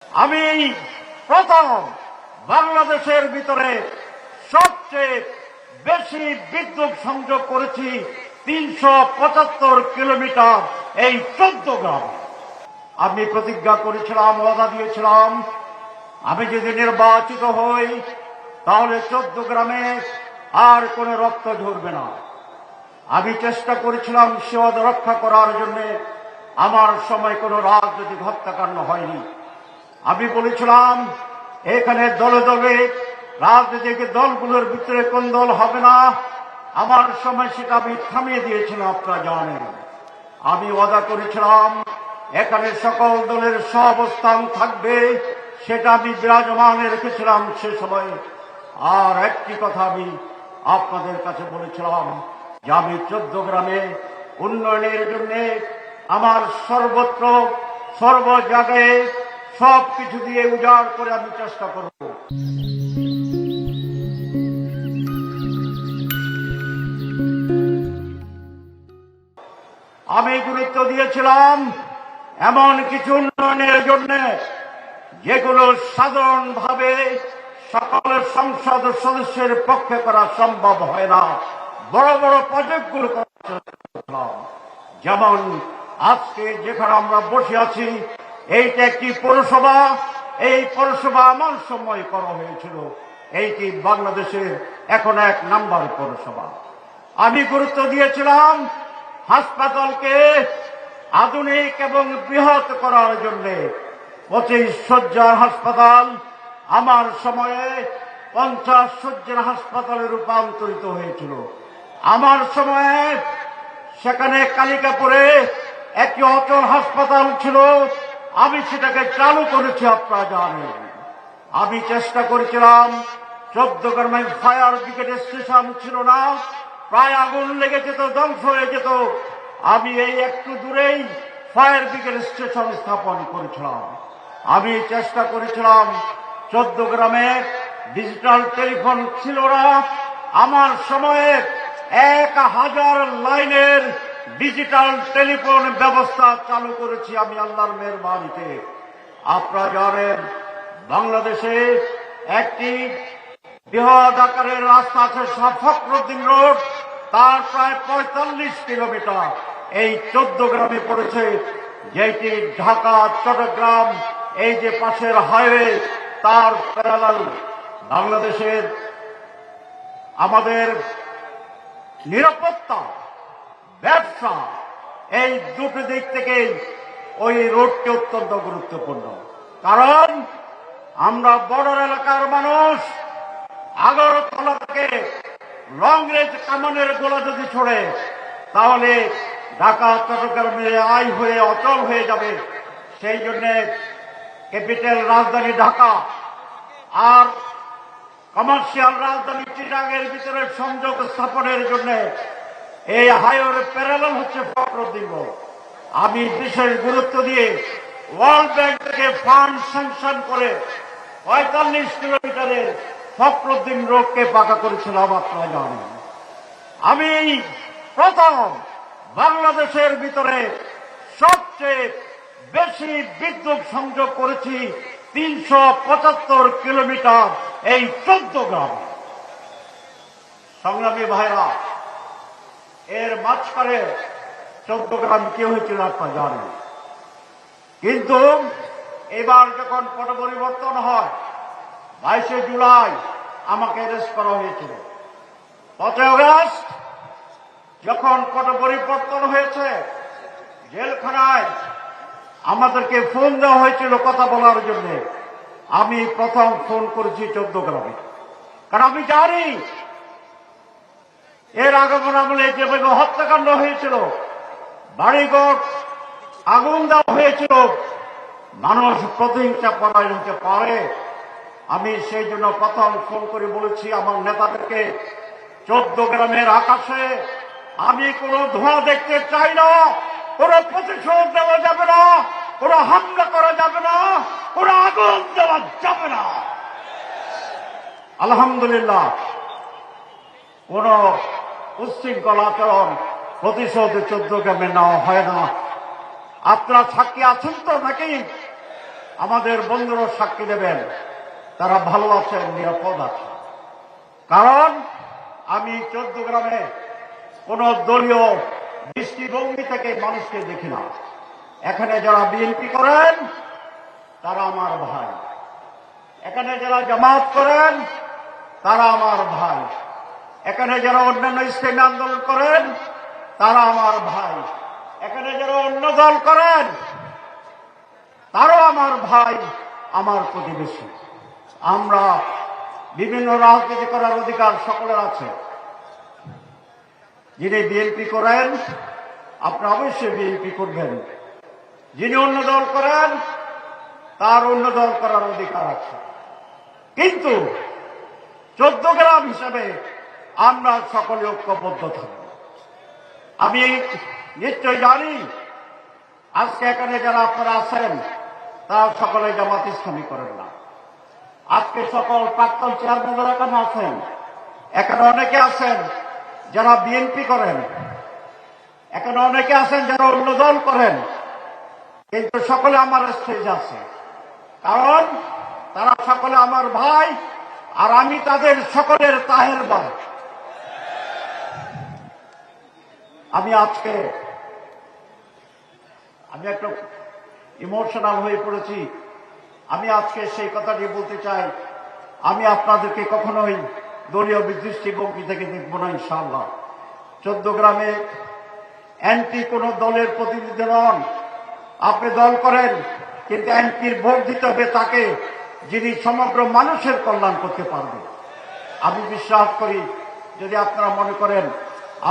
আমি প্রথম বাংলাদেশের ভিতরে সবচেয়ে বেশি বিদ্যুৎ সংযোগ করেছি ৩৭৫ কিলোমিটার এই ১৪ গ্রাম। আমি প্রতিজ্ঞা করেছিলাম, ওয়াদা দিয়েছিলাম, আমি যদি নির্বাচিত হই তাহলে ১৪ গ্রামে আর কোনো রক্ত ঝরবে না। আমি চেষ্টা করেছিলাম সে ওয়াদা রক্ষা করার জন্য। আমার সময় কোনো রাজনৈতিক হত্যাকাণ্ড হয়নি। আমি বলেছিলাম এখানে দলে দলে রাজনৈতিক দলগুলোর ভিতরে কোন্দল হবে না। আমার সময় সেটা আমি থামিয়ে দিয়েছিলাম, আপনারা জানেন। আমি ওয়াদা করেছিলাম এখানে সকল দলের সহাবস্থান থাকবে, সেটা আমি বিরাজমান রেখেছিলাম সে সময়। আর একটি কথা আমি আপনাদের কাছে বলেছিলাম যে আমি ১৪ গ্রামে উন্নয়নের জন্য আমার সর্বত্র সর্ব জায়গায় সবকিছু দিয়ে উজাড় করে আমি চেষ্টা করব। আমি গুরুত্ব দিয়েছিলাম এমন কিছু উন্নয়নের জন্য যেগুলো সাধারণভাবে সকল সংসদ সদস্যের পক্ষে করা সম্ভব হয় না। বড় বড় প্রজেক্টগুলো করেছিলাম। যেমন আজকে যেখানে আমরা বসে আছি, এইটা একটি পৌরসভা। এই পৌরসভা আমার সময় করা হয়েছিল। এইটি বাংলাদেশের এখন ১ নাম্বার পৌরসভা। আমি গুরুত্ব দিয়েছিলাম হাসপাতালকে আধুনিক এবং বৃহৎ করার জন্য। ২৫ শয্যার হাসপাতাল আমার সময়ে ৫০ শয্যার হাসপাতালে রূপান্তরিত হয়েছিল। আমার সময়ে সেখানে কালিকাপুরে একটি অচল হাসপাতাল ছিল, আমি সেটাকে চালু করেছি, আপনারা জানেন। আমি চেষ্টা করেছিলাম ১৪ গ্রামে ফায়ার ব্রিগেড স্টেশন ছিল না, প্রায় আগুন লেগে যেত, ধ্বংস হয়ে যেত। আমি এই একটু দূরেই ফায়ার ব্রিগেড স্টেশন স্থাপন করেছিলাম। আমি চেষ্টা করেছিলাম ১৪ গ্রামে ডিজিটাল টেলিফোন ছিল না, আমার সময়ে ১,০০০ লাইনের ডিজিটাল টেলিফোন ব্যবস্থা চালু করেছি আমি আল্লাহর মেহেরবানিতে। আপনারা জানেন বাংলাদেশে একটি বৃহৎ আকারের রাস্তা আছে ফখরুদ্দিন রোড, তার প্রায় ৪৫ কিলোমিটার এই ১৪ গ্রামে পড়েছে, যেটি ঢাকা চট্টগ্রাম এই যে পাশের হাইওয়ে তার প্যারালাল। বাংলাদেশের আমাদের নিরাপত্তা, ব্যবসা, এই দুটো দিক থেকে ওই রোডটি অত্যন্ত গুরুত্বপূর্ণ। কারণ আমরা বর্ডার এলাকার মানুষ। আগরতলা থেকে লং রেঞ্জ কামানের গোলা যদি ছড়ে তাহলে ঢাকা চট্টগ্রামে আয় হয়ে অচল হয়ে যাবে। সেই জন্য ক্যাপিটাল রাজধানী ঢাকা আর কমার্শিয়াল রাজধানী চিটাগের ভিতরে সংযোগ স্থাপনের জন্য এই হাইওয়ে প্যারালাল হচ্ছে ফখরুদ্দিন রোড। আমি বিশেষ গুরুত্ব দিয়ে ওয়ার্ল্ড ব্যাংক থেকে ফান্ড স্যাংশন করে ৪৫ কিলোমিটারের ফখরুদ্দিন রোডকে পাকা করেছিলাম, আপনারা জানেন। আমি প্রথম বাংলাদেশের ভিতরে সবচেয়ে বেশি বিদ্যুৎ সংযোগ করেছি ৩৭৫ কিলোমিটার এই ১৪ গ্রাম। সংগ্রামী ভাইরা, এর মাঝখানে ১৪ গ্রাম কি হয়েছিল আপনারা জানেন। কিন্তু এবার যখন পট পরিবর্তন হয়, ২২শে জুলাই আমাকে অ্যারেস্ট করা হয়েছিল। ৫ই আগস্ট যখন পট পরিবর্তন হয়েছে, জেলখানায় আমাদেরকে ফোন দেওয়া হয়েছিল কথা বলার জন্য। আমি প্রথম ফোন করেছি ১৪ গ্রামে, কারণ আমি জানি এর আগমন আমলে যেভাবে হত্যাকাণ্ড হয়েছিল, বাড়িঘর আগুন দেওয়া হয়েছিল, মানুষ প্রতিহিংসা পরায়ণ হতে পারে। আমি সেই জন্য প্রথম ফোন করে বলেছি আমার নেতাদেরকে, ১৪ গ্রামের আকাশে আমি কোনো ধোঁয়া দেখতে চাই না, কোনো প্রতিশোধ দেওয়া যাবে না, কোনো হামলা করা যাবে না, কোনো আগুন দেওয়া যাবে না। আলহামদুলিল্লাহ কোন উচ্ছৃঙ্খল আচরণ প্রতিশোধ ১৪ গ্রামে নেওয়া হয় না। আপনারা সাক্ষী আছেন তো নাকি? আমাদের বন্ধুরা সাক্ষী দেবেন তারা ভালো আছেন, নিরাপদ আছেন। কারণ আমি 14 গ্রামে কোন দলীয় দৃষ্টিভঙ্গি থেকে মানুষকে দেখি না। এখানে যারা বিএনপি করেন তারা আমার ভাই, এখানে যারা জামাত করেন তারা আমার ভাই, এখানে যারা অন্যান্য ইসলামী আন্দোলন করেন তারা আমার ভাই, এখানে যারা অন্য দল করেন তারাও আমার ভাই, আমার প্রতিবেশী। আমরা বিভিন্ন রাজনীতি করার অধিকার সকলের আছে। যিনি বিএনপি করেন আপনি অবশ্যই বিএনপি করবেন, যিনি অন্য দল করেন তার অন্য দল করার অধিকার আছে। কিন্তু 14 গ্রাম হিসেবে আমরা সকলে ঐক্যবদ্ধ থাকব। আমি নিশ্চয় জানি আজকে এখানে যারা আপনারা আছেন তারা সকলে জামাত ইসলামী করেন না। আজকে সকল প্রাক্তন চেয়ারম্যানরা এখানে আছেন, এখানে অনেকে আছেন যারা বিএনপি করেন, এখানে অনেকে আছেন যারা অন্য দল করেন, কিন্তু সকলে আমার স্টেজ আছে। কারণ তারা সকলে আমার ভাই আর আমি তাদের সকলের তাহের ভাই। আমি একটু ইমোশনাল হয়ে পড়েছি। আমি আজকে সেই কথাটি বলতে চাই, আমি আপনাদেরকে কখনোই দলীয় দৃষ্টিভঙ্গি থেকে দেখব না ইনশাআল্লাহ। 14 গ্রামে এনপি কোন দলের প্রতিনিধি নন। আপনি দল করেন, কিন্তু এনপির ভোট দিতে হবে তাকে যিনি সমগ্র মানুষের কল্যাণ করতে পারবে। আমি বিশ্বাস করি যদি আপনারা মনে করেন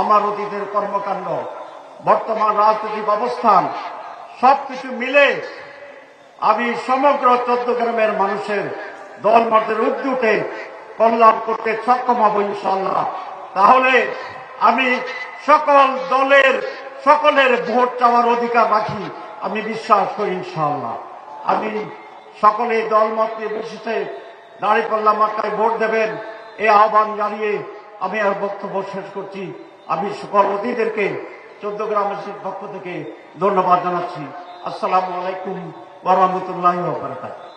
আমার অতীতের কর্মকাণ্ড, বর্তমান রাজনৈতিক অবস্থান সবকিছু মিলে আমি সমগ্র 14 গ্রামের মানুষের দল মতের ঊর্ধ্বে উঠে কল্যাণ করতে সক্ষম হব ইনশাআল্লাহ, তাহলে আমি সকল দলের সকলের ভোট চাওয়ার অধিকার রাখি। আমি বিশ্বাস করি ইনশাআল্লাহ আমি সকলে দলমত নির্বিশেষে দাঁড়িপাল্লা মার্কায় ভোট দেবেন এই আহ্বান জানিয়ে আমি আর বক্তব্য শেষ করছি। আমি সকল অতিথিদেরকে 14 গ্রামবাসীর পক্ষ থেকে ধন্যবাদ জানাচ্ছি। আসসালামু আলাইকুম ওয়া রাহমাতুল্লাহি ওয়া বারাকাতুহু।